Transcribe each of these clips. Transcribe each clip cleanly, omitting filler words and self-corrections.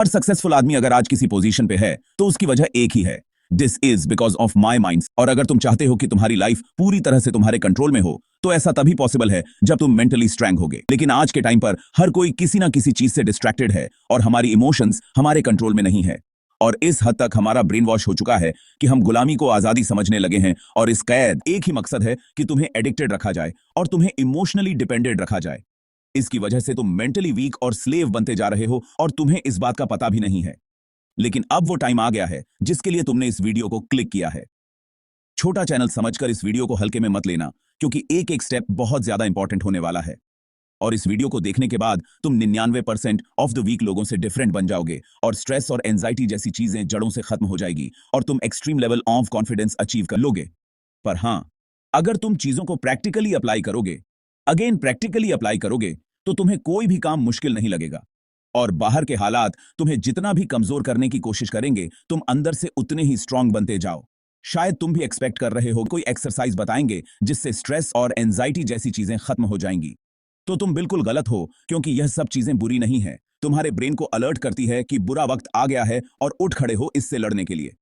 हर successful आदमी अगर आज किसी पोजीशन पे है तो उसकी वजह एक ही है, this is because of my mind. और अगर तुम चाहते हो कि तुम्हारी लाइफ पूरी तरह से तुम्हारे कंट्रोल में हो तो ऐसा तभी पॉसिबल है जब तुम मेंटली स्ट्रांग होगे। लेकिन आज के टाइम पर हर कोई किसी ना किसी चीज से डिस्ट्रैक्टेड है और हमारी इमोशंस हमारे कंट्रोल में नहीं है। और इस हद तक हमारा ब्रेन वॉश हो चुका है कि हम गुलामी को आजादी समझने लगे हैं और इस कैद एक ही मकसद है कि तुम्हें एडिक्टेड रखा जाए और तुम्हें इमोशनली डिपेंडेंट रखा जाए। इसकी वजह से तुम मेंटली वीक और स्लेव बनते जा रहे हो और तुम्हें इस बात का पता भी नहीं है। लेकिन अब वो टाइम आ गया है जिसके लिए तुमने इस वीडियो को क्लिक किया है। छोटा चैनल समझकर इस वीडियो को हल्के में मत लेना, क्योंकि एक एक स्टेप बहुत ज्यादा इंपॉर्टेंट होने वाला है। और इस वीडियो को देखने के बाद तुम 99% ऑफ द वीक लोगों से डिफरेंट बन जाओगे और स्ट्रेस और एंजाइटी जैसी चीजें जड़ों से खत्म हो जाएगी और तुम extreme level of confidence achieve कर लोगे। पर हां, अगर तुम चीजों को प्रैक्टिकली अप्लाई करोगे तो तुम्हें कोई भी काम मुश्किल नहीं लगेगा। और बाहर के हालात तुम्हें जितना भी कमजोर करने की कोशिश करेंगे, तुम अंदर से उतने ही स्ट्रांग बनते जाओ। शायद तुम भी एक्सपेक्ट कर रहे हो कोई एक्सरसाइज बताएंगे जिससे स्ट्रेस और एंजाइटी जैसी चीजें खत्म हो जाएंगी। तो तुम बिल्कुल गलत हो, क्योंकि यह सब चीजें बुरी नहीं है। तुम्हारे ब्रेन को अलर्ट करती है कि बुरा वक्त आ गया है और उठ खड़े हो इससे लड़ने के लिए।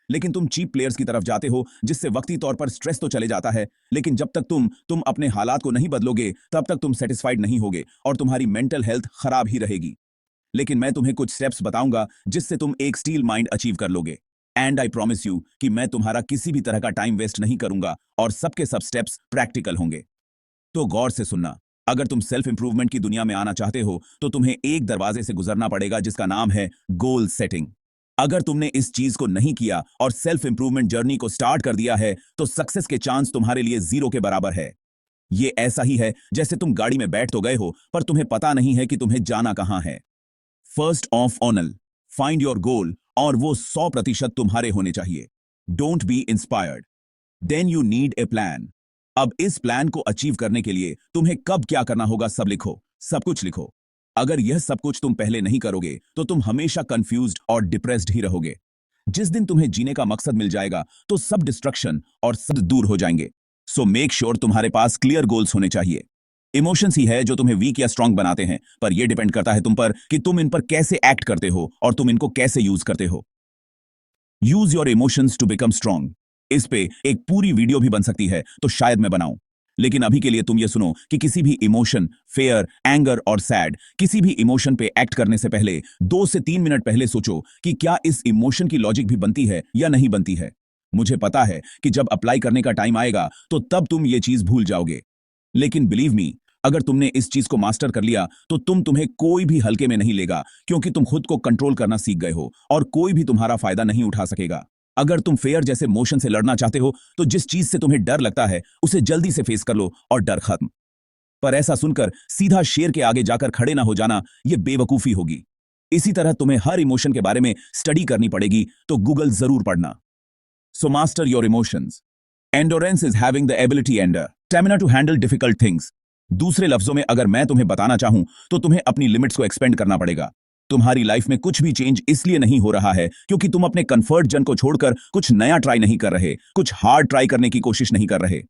लेकिन तुम चीप प्लेयर्स की तरफ जाते हो, जिससे वक्ती तौर पर स्ट्रेस तो चले जाता है, लेकिन जब तक तुम अपने हालात को नहीं बदलोगे तब तक तुम सेटिस्फाइड नहीं होगे और तुम्हारी मेंटल हेल्थ खराब ही रहेगी। लेकिन मैं तुम्हें कुछ स्टेप्स बताऊंगा जिससे तुम एक स्टील माइंड अचीव कर लोगे। एंड आई प्रॉमिस यू कि मैं तुम्हारा किसी भी तरह का टाइम वेस्ट नहीं करूंगा और सबके सब स्टेप्स प्रैक्टिकल होंगे। तो गौर से सुनना, अगर तुम सेल्फ इंप्रूवमेंट की दुनिया में आना चाहते हो तो तुम्हें एक दरवाजे से गुजरना पड़ेगा जिसका नाम है गोल सेटिंग। अगर तुमने इस चीज को नहीं किया और सेल्फ इंप्रूवमेंट जर्नी को स्टार्ट कर दिया है तो सक्सेस के चांस तुम्हारे लिए 0 के बराबर है। ये ऐसा ही है जैसे तुम गाड़ी में बैठ तो गए हो पर तुम्हें पता नहीं है कि तुम्हें जाना कहां है। First of all, find your goal और वो 100% तुम्हारे होने चाहिए। Don't be inspired, then you need a plan. अब इस प्लान को अचीव करने के लिए तुम्हें कब क्या करना होगा सब लिखो, सब कुछ लिखो। अगर यह सब कुछ तुम पहले नहीं करोगे तो तुम हमेशा कंफ्यूज्ड और डिप्रेस्ड ही रहोगे। जिस दिन तुम्हें जीने का मकसद मिल जाएगा तो सब डिस्ट्रक्शन और सब दूर हो जाएंगे। सो मेक श्योर तुम्हारे पास क्लियर गोल्स होने चाहिए। इमोशंस ही है जो तुम्हें वीक या स्ट्रांग बनाते हैं, पर यह डिपेंड करता है तुम पर कि तुम इन पर कैसे एक्ट करते हो और तुम इनको कैसे यूज करते हो। Use your emotions to become strong. इस पे एक पूरी वीडियो भी बन सकती है, तो शायद मैं बनाऊं। लेकिन अभी के लिए तुम ये सुनो कि किसी भी इमोशन, फेयर, एंगर और सैड, किसी भी इमोशन पे एक्ट करने से पहले 2 से 3 मिनट पहले सोचो कि क्या इस इमोशन की लॉजिक भी बनती है या नहीं बनती है। मुझे पता है कि जब अप्लाई करने का टाइम आएगा तो तब तुम ये चीज भूल जाओगे, लेकिन बिलीव मी, अगर तुमने इस चीज को मास्टर कर लिया तो तुम्हें कोई भी हल्के में नहीं लेगा, क्योंकि तुम खुद को कंट्रोल करना सीख गए हो और कोई भी तुम्हारा फायदा नहीं उठा सकेगा। अगर तुम फेयर जैसे मोशन से लड़ना चाहते हो तो जिस चीज से तुम्हें डर लगता है उसे जल्दी से फेस कर लो और डर खत्म। पर ऐसा सुनकर सीधा शेर के आगे जाकर खड़े ना हो जाना, यह बेवकूफी होगी। इसी तरह तुम्हें हर इमोशन के बारे में स्टडी करनी पड़ेगी, तो गूगल जरूर पढ़ना। So master your emotions. Endurance is having the ability and stamina to handle difficult things. दूसरे लफ्जों में अगर मैं तुम्हें बताना चाहूं तो तुम्हें अपनी लिमिट्स को एक्सपेंड करना पड़ेगा। तुम्हारी लाइफ में कुछ भी चेंज इसलिए नहीं हो रहा है क्योंकि तुम अपने कंफर्ट जोन को छोड़कर कुछ नया ट्राई नहीं कर रहे, कुछ हार्ड ट्राई करने की कोशिश नहीं कर रहे।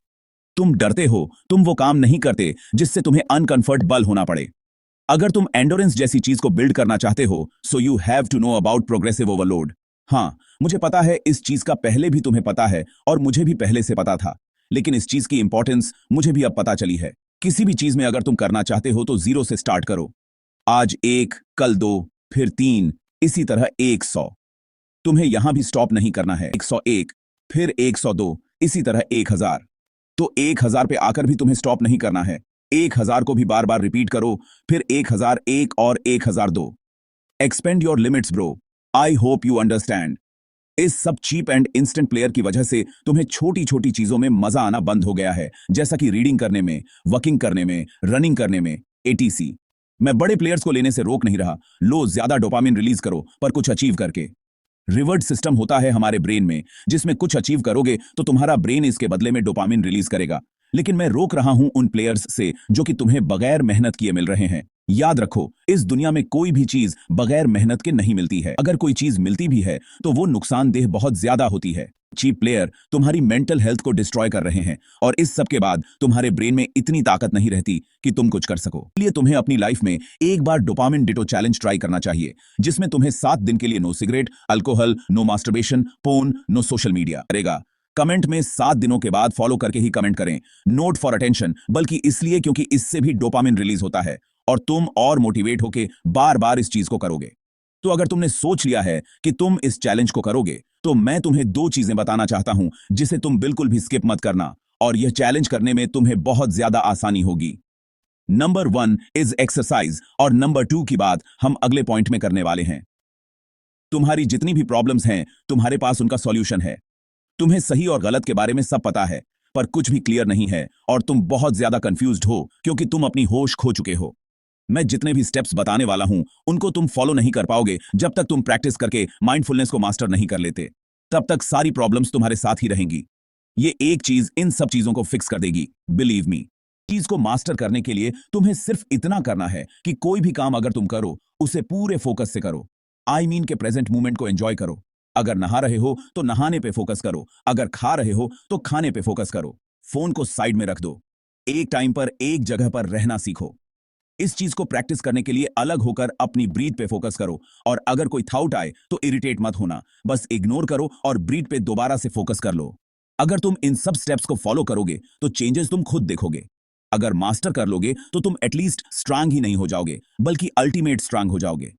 तुम डरते हो, तुम वो काम नहीं करते जिससे तुम्हें अनकंफर्टेबल होना पड़े। अगर तुम एंडोरेंस जैसी चीज को बिल्ड करना चाहते हो, so you have to know about progressive overload. हाँ, मुझे पता है इस चीज का पहले भी तुम्हें पता है और मुझे भी पहले से पता था, लेकिन इस चीज की इंपॉर्टेंस मुझे भी अब पता चली है। किसी भी चीज में अगर तुम करना चाहते हो तो 0 से स्टार्ट करो। आज 1, कल 2, फिर 3, इसी तरह 100। तुम्हें यहां भी स्टॉप नहीं करना है। 101, फिर 102, इसी तरह 1000। तो 1000 पे आकर भी तुम्हें स्टॉप नहीं करना है। 1000 को भी बार बार रिपीट करो, फिर 1001 और 1002। Expand your limits bro, I hope you understand. इस सब चीप एंड इंस्टेंट प्लेयर की वजह से तुम्हें छोटी छोटी चीजों में मजा आना बंद हो गया है, जैसा कि रीडिंग करने में, वॉकिंग करने में, रनिंग करने में, एटीसी। मैं बड़े प्लेयर्स को लेने से रोक नहीं रहा। लो, ज्यादा डोपामिन रिलीज करो, पर कुछ अचीव करके। रिवर्ड सिस्टम होता है हमारे ब्रेन में, जिसमें कुछ अचीव करोगे तो तुम्हारा ब्रेन इसके बदले में डोपामिन रिलीज करेगा। लेकिन मैं रोक रहा हूं उन प्लेयर्स से जो कि तुम्हें बगैर मेहनत किए मिल रहे हैं। याद रखो, इस दुनिया में कोई भी चीज बगैर मेहनत के नहीं मिलती है। अगर कोई चीज मिलती भी है तो वो नुकसानदेह बहुत ज्यादा होती है। चीप प्लेयर तुम्हारी मेंटल हेल्थ को डिस्ट्रॉय कर रहे हैं और इस सब के बाद तुम्हारे ब्रेन में इतनी ताकत नहीं रहती कि तुम कुछ कर सको। इसलिए तुम्हें अपनी लाइफ में एक बार डोपामिन डिटो चैलेंज ट्राई करना चाहिए, जिसमें तुम्हें 7 दिन के लिए no cigarette, alcohol, no masturbation, porn, no social media करेगा। कमेंट में 7 दिनों के बाद फॉलो करके ही कमेंट करें। नोट फॉर अटेंशन, बल्कि इसलिए क्योंकि इससे भी डोपामिन रिलीज होता है और तुम और मोटिवेट होके बार बार इस चीज को करोगे। तो अगर तुमने सोच लिया है कि तुम इस चैलेंज को करोगे, तो मैं तुम्हें 2 चीजें बताना चाहता हूं जिसे तुम बिल्कुल भी स्किप मत करना, और यह चैलेंज करने में तुम्हें बहुत ज्यादा आसानी होगी। नंबर 1 इज एक्सरसाइज, और नंबर 2 की बात हम अगले पॉइंट में करने वाले हैं। तुम्हारी जितनी भी प्रॉब्लम्स हैं, तुम्हारे पास उनका सॉल्यूशन है। तुम्हें सही और गलत के बारे में सब पता है, पर कुछ भी क्लियर नहीं है और तुम बहुत ज्यादा कंफ्यूज्ड हो क्योंकि तुम अपनी होश खो चुके हो। मैं जितने भी स्टेप्स बताने वाला हूं उनको तुम फॉलो नहीं कर पाओगे जब तक तुम प्रैक्टिस करके माइंडफुलनेस को मास्टर नहीं कर लेते। तब तक सारी प्रॉब्लम्स तुम्हारे साथ ही रहेंगी। ये एक चीज इन सब चीजों को फिक्स कर देगी, बिलीव मी। चीज को मास्टर करने के लिए तुम्हें सिर्फ इतना करना है कि कोई भी काम अगर तुम करो उसे पूरे फोकस से करो। आई मीन के प्रेजेंट मोमेंट को एंजॉय करो। अगर नहा रहे हो तो नहाने पे फोकस करो, अगर खा रहे हो तो खाने पे फोकस करो। फोन को साइड में रख दो। एक टाइम पर एक जगह पर रहना सीखो। इस चीज को प्रैक्टिस करने के लिए अलग होकर अपनी ब्रीथ पे फोकस करो, और अगर कोई थॉट आए तो इरिटेट मत होना, बस इग्नोर करो और ब्रीथ पे दोबारा से फोकस कर लो। अगर तुम इन सब स्टेप्स को फॉलो करोगे तो चेंजेस तुम खुद देखोगे। अगर मास्टर कर लोगे तो तुम एटलीस्ट स्ट्रांग ही नहीं हो जाओगे, बल्कि अल्टीमेट स्ट्रांग हो जाओगे।